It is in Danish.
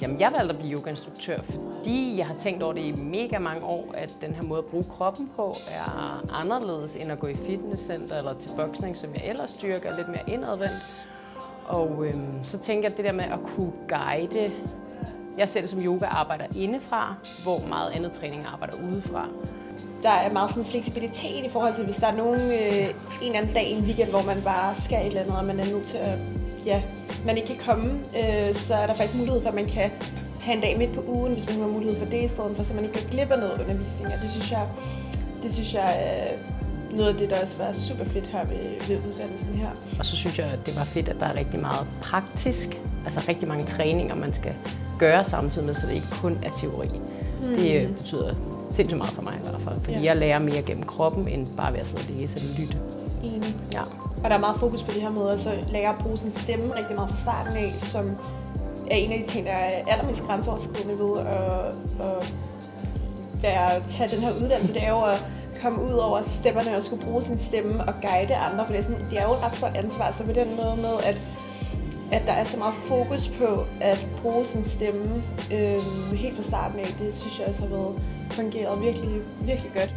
Jamen, jeg valgte at blive yogainstruktør, fordi jeg har tænkt over det i mega mange år, at den her måde at bruge kroppen på er anderledes end at gå i fitnesscenter eller til boksning, som jeg ellers styrker, lidt mere indadvendt. Og så tænker jeg, at det der med at kunne guide, jeg ser det som yoga arbejder indefra, hvor meget andet træning arbejder udefra. Der er meget sådan fleksibilitet i forhold til, hvis der er en eller anden dag i en weekend, hvor man bare skal et eller andet, og man er nødt til at, man ikke kan komme, så er der faktisk mulighed for, at man kan tage en dag midt på ugen, hvis man har mulighed for det i stedet for, så man ikke kan glip af noget undervisning. Og det synes jeg er noget af det, der også var super fedt her ved uddannelsen her. Og så synes jeg, at det var fedt, at der er rigtig meget praktisk, altså rigtig mange træninger, man skal gøre samtidig med, så det ikke kun er teori. Det betyder sindssygt meget for mig i hvert fald, fordi jeg lærer mere gennem kroppen, end bare ved at sidde og læse eller lytte. Enig. Ja. Og der er meget fokus på det her med at lære at bruge sin stemme rigtig meget fra starten af, som er en af de ting, der er allermest grænseoverskridende ved at tage den her uddannelse. Det er jo at komme ud over stemmerne og skulle bruge sin stemme og guide andre, for det er jo et ret stort ansvar, så på den måde med, at der er så meget fokus på at bruge sin stemme helt fra starten af, det synes jeg også har fungeret virkelig, virkelig godt.